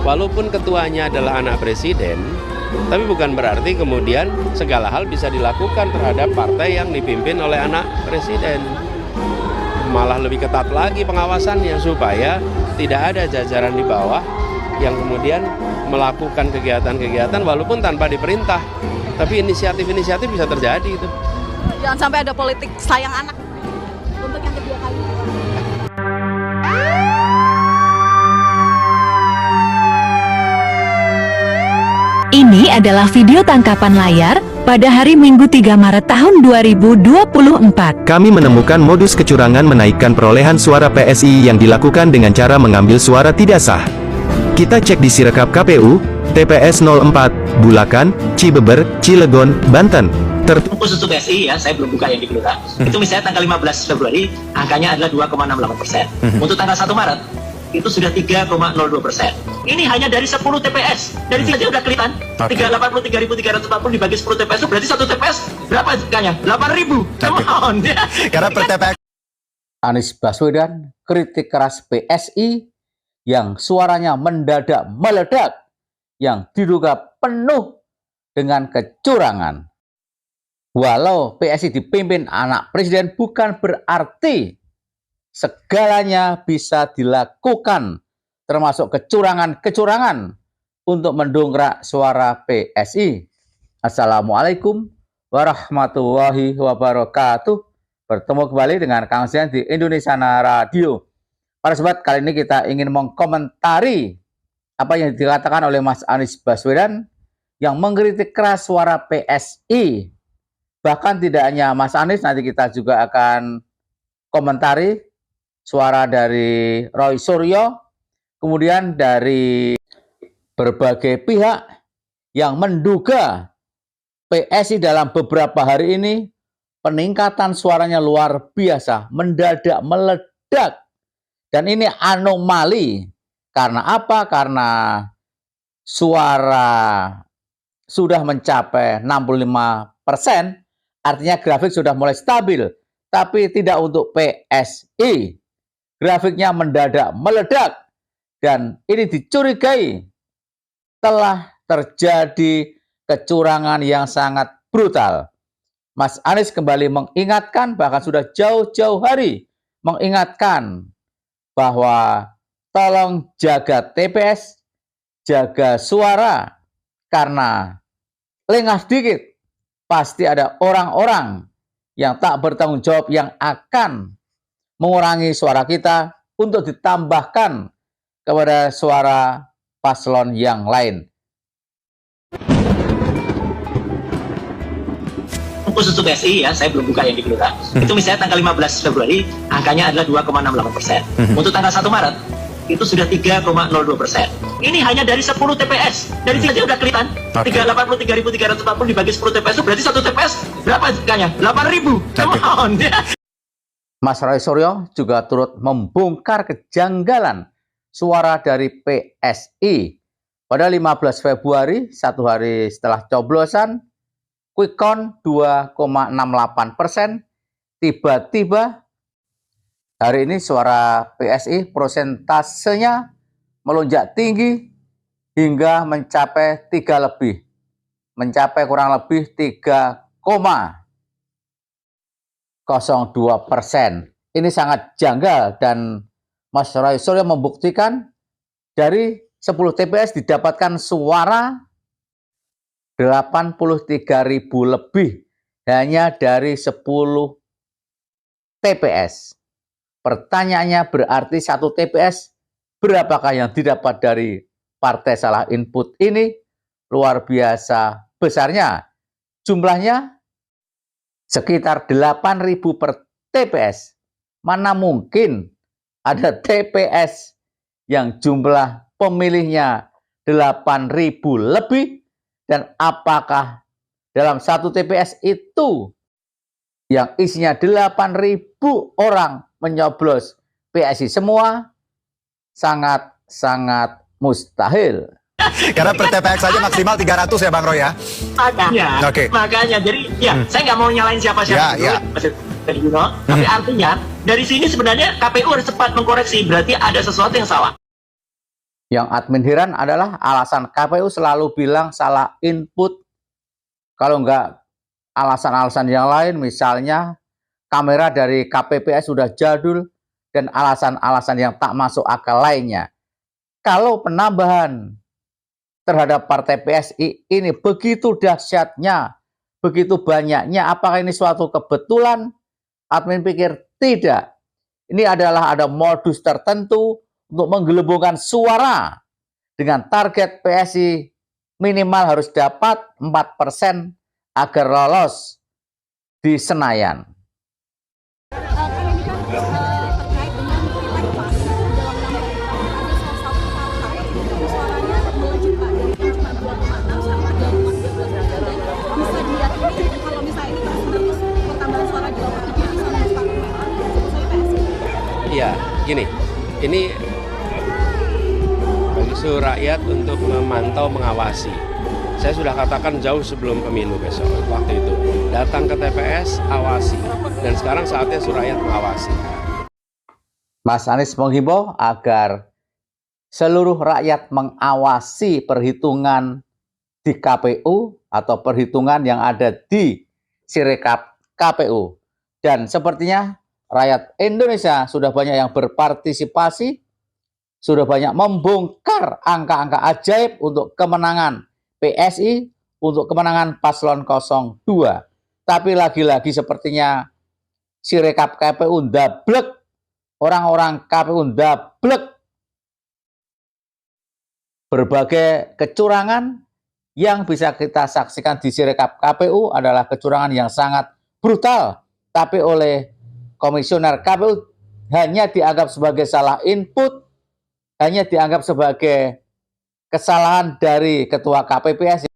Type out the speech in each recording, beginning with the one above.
walaupun ketuanya adalah anak presiden, tapi bukan berarti kemudian segala hal bisa dilakukan terhadap partai yang dipimpin oleh anak presiden. Malah lebih ketat lagi pengawasannya supaya tidak ada jajaran di bawah yang kemudian melakukan kegiatan-kegiatan walaupun tanpa diperintah. Tapi inisiatif-inisiatif bisa terjadi itu. Jangan sampai ada politik sayang anak untuk yang kedua kali. Ini adalah video tangkapan layar pada hari Minggu 3 Maret tahun 2024. Kami menemukan modus kecurangan menaikkan perolehan suara PSI yang dilakukan dengan cara mengambil suara tidak sah. Kita cek di Sirekap KPU, TPS 04, Bulakan, Cibeber, Cilegon, Banten. Khusus untuk PSI ya, saya belum buka yang di Gelora. Itu misalnya tanggal 15 Februari, angkanya adalah 2,68%. Untuk tanggal 1 Maret, itu sudah 3,02%. Ini hanya dari 10 TPS. Dari sini aja udah kelihatan. 383.340 dibagi 10 TPS itu berarti 1 TPS berapa angkanya? 8.000. Come on. Karena per TPS Anies Baswedan kritik keras PSI yang suaranya mendadak meledak, yang diduga penuh dengan kecurangan. Walau PSI dipimpin anak presiden bukan berarti segalanya bisa dilakukan, termasuk kecurangan-kecurangan untuk mendongkrak suara PSI. Assalamualaikum warahmatullahi wabarakatuh. Bertemu kembali dengan Kang Sian di Indonesiana Radio. Para sobat, kali ini kita ingin mengkomentari apa yang dikatakan oleh Mas Anies Baswedan yang mengkritik keras suara PSI. Bahkan tidak hanya Mas Anies, nanti kita juga akan komentari suara dari Roy Suryo, kemudian dari berbagai pihak yang menduga PSI dalam beberapa hari ini peningkatan suaranya luar biasa, mendadak meledak. Dan ini anomali. Karena apa? Karena suara sudah mencapai 65%, artinya grafik sudah mulai stabil. Tapi tidak untuk PSI. Grafiknya mendadak meledak. Dan ini dicurigai telah terjadi kecurangan yang sangat brutal. Mas Anies kembali mengingatkan, bahkan sudah jauh-jauh hari mengingatkan bahwa tolong jaga TPS, jaga suara, karena lengah sedikit pasti ada orang-orang yang tak bertanggung jawab yang akan mengurangi suara kita untuk ditambahkan kepada suara paslon yang lain. Khusus untuk PSI ya, saya belum buka yang di Gelora. Itu misalnya tanggal 15 Februari, angkanya adalah 2,68%. Untuk tanggal 1 Maret, itu sudah 3,02%. Ini hanya dari 10 TPS. Dari sini aja udah kelihatan. 383.340 dibagi 10 TPS itu berarti 1 TPS berapa angkanya? 8.000. Come on. Mas Roy Suryo juga turut membongkar kejanggalan suara dari PSI. Pada 15 Februari, satu hari setelah coblosan, quick count 2,68%. Tiba-tiba hari ini suara PSI prosentasenya melonjak tinggi hingga mencapai 3 lebih. Mencapai kurang lebih 3,02%. Ini sangat janggal dan Mas Roy Suryo membuktikan dari 10 TPS didapatkan suara 83.000 lebih hanya dari 10 TPS. Pertanyaannya berarti 1 TPS berapakah yang didapat dari partai salah input ini? Luar biasa besarnya. Jumlahnya sekitar 8.000 per TPS. Mana mungkin ada TPS yang jumlah pemilihnya 8.000 lebih? Dan apakah dalam 1 TPS itu yang isinya 8.000 orang menyoblos PSI semua? Sangat-sangat mustahil. karena per TPS saja maksimal 300 ya Bang Roy ya. Makanya, makanya jadi ya saya nggak mau nyalain siapa-siapa tapi artinya dari sini sebenarnya KPU harus cepat mengkoreksi, berarti ada sesuatu yang salah. Yang admin heran adalah alasan KPU selalu bilang salah input. Kalau enggak alasan-alasan yang lain, misalnya kamera dari KPPS sudah jadul, dan alasan-alasan yang tak masuk akal lainnya. Kalau penambahan terhadap partai PSI ini begitu dahsyatnya, begitu banyaknya, apakah ini suatu kebetulan? Admin pikir tidak. Ini adalah ada modus tertentu untuk menggelembungkan suara dengan target PSI minimal harus dapat 4% agar lolos di Senayan. Ya, gini, ini bagi seluruh rakyat untuk memantau, mengawasi. Saya sudah katakan jauh sebelum pemilu besok, waktu itu. Datang ke TPS, awasi. Dan sekarang saatnya seluruh rakyat mengawasi. Mas Anies menghimbau agar seluruh rakyat mengawasi perhitungan di KPU atau perhitungan yang ada di Sirekap KPU. Dan sepertinya rakyat Indonesia sudah banyak yang berpartisipasi, sudah banyak membongkar angka-angka ajaib untuk kemenangan PSI, untuk kemenangan paslon 02. Tapi lagi-lagi sepertinya Sirekap KPU ndablek, orang-orang KPU ndablek berbagai kecurangan yang bisa kita saksikan di Sirekap KPU adalah kecurangan yang sangat brutal, tapi oleh komisioner KPU hanya dianggap sebagai salah input, hanya dianggap sebagai kesalahan dari ketua KPPS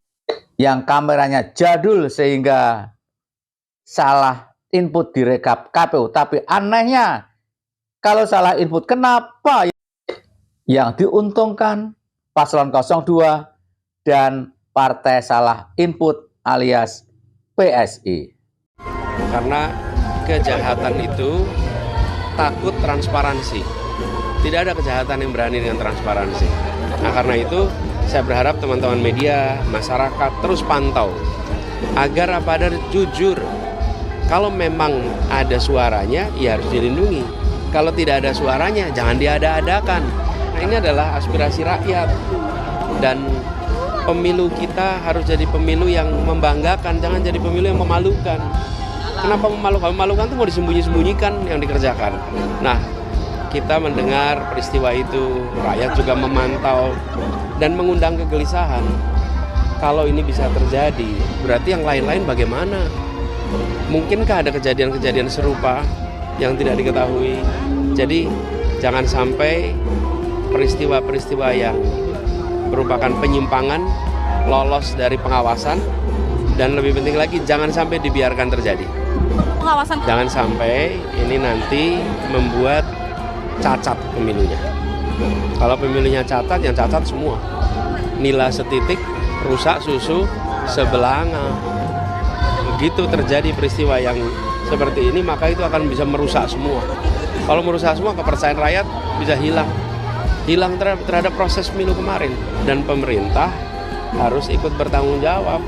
yang kameranya jadul sehingga salah input di rekap KPU. Tapi anehnya, kalau salah input, kenapa yang diuntungkan paslon 02 dan partai salah input alias PSI? Karena kejahatan itu takut transparansi. Tidak ada kejahatan yang berani dengan transparansi. Nah, karena itu saya berharap teman-teman media, masyarakat terus pantau agar ada jujur. Kalau memang ada suaranya, ya harus dilindungi. Kalau tidak ada suaranya, jangan diada-adakan. Nah, ini adalah aspirasi rakyat. Dan pemilu kita harus jadi pemilu yang membanggakan, jangan jadi pemilu yang memalukan. Kenapa memalukan? Memalukan itu mau disembunyi-sembunyikan yang dikerjakan. Nah, kita mendengar peristiwa itu, rakyat juga memantau dan mengundang kegelisahan. Kalau ini bisa terjadi, berarti yang lain-lain bagaimana? Mungkinkah ada kejadian-kejadian serupa yang tidak diketahui? Jadi, jangan sampai peristiwa-peristiwa yang merupakan penyimpangan lolos dari pengawasan, dan lebih penting lagi jangan sampai dibiarkan terjadi. Pengawasan. Jangan sampai ini nanti membuat cacat pemilunya. Kalau pemilunya cacat, yang cacat semua. Nila setitik, rusak susu sebelanga. Begitu terjadi peristiwa yang seperti ini, maka itu akan bisa merusak semua. Kalau merusak semua, kepercayaan rakyat bisa hilang. Hilang terhadap proses pemilu kemarin. Dan pemerintah harus ikut bertanggung jawab.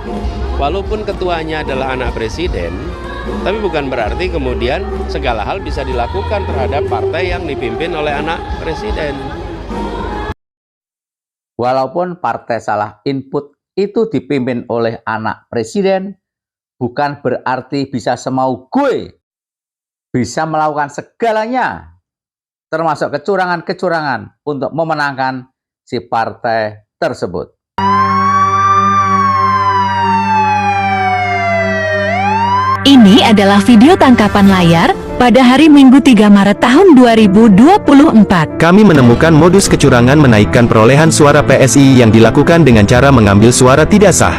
Walaupun ketuanya adalah anak presiden, tapi bukan berarti kemudian segala hal bisa dilakukan terhadap partai yang dipimpin oleh anak presiden. Walaupun partai salah input itu dipimpin oleh anak presiden, bukan berarti bisa semau gue, bisa melakukan segalanya, termasuk kecurangan-kecurangan untuk memenangkan si partai tersebut. Ini adalah video tangkapan layar pada hari Minggu 3 Maret tahun 2024. Kami menemukan modus kecurangan menaikkan perolehan suara PSI yang dilakukan dengan cara mengambil suara tidak sah.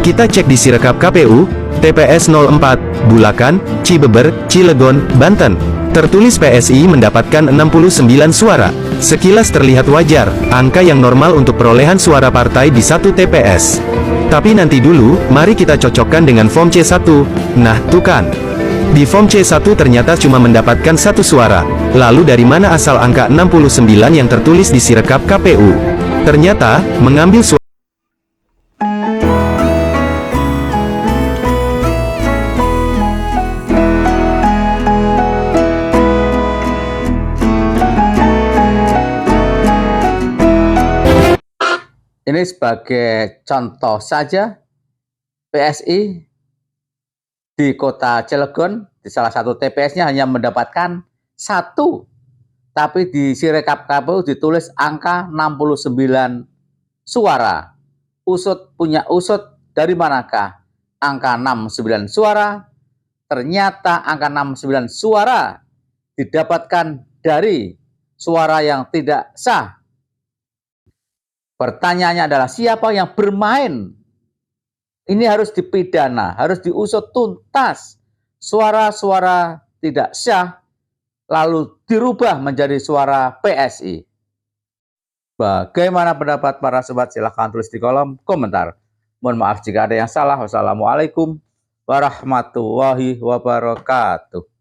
Kita cek di Sirekap KPU, TPS 04, Bulakan, Cibeber, Cilegon, Banten. Tertulis PSI mendapatkan 69 suara. Sekilas terlihat wajar, angka yang normal untuk perolehan suara partai di satu TPS. Tapi nanti dulu, mari kita cocokkan dengan form C1. Nah, tuh kan. Di form C1 ternyata cuma mendapatkan 1 suara. Lalu dari mana asal angka 69 yang tertulis di Sirekap KPU? Ternyata, mengambil suara ini sebagai contoh saja, PSI di kota Cilegon, di salah satu TPS-nya hanya mendapatkan 1, tapi di Sirekap KPU ditulis angka 69 suara. Usut punya usut, dari manakah angka 69 suara? Ternyata angka 69 suara didapatkan dari suara yang tidak sah. Pertanyaannya adalah siapa yang bermain? Ini harus dipidana, harus diusut tuntas. Suara-suara tidak sah lalu dirubah menjadi suara PSI. Bagaimana pendapat para sobat? Silahkan tulis di kolom komentar. Mohon maaf jika ada yang salah. Wassalamualaikum warahmatullahi wabarakatuh.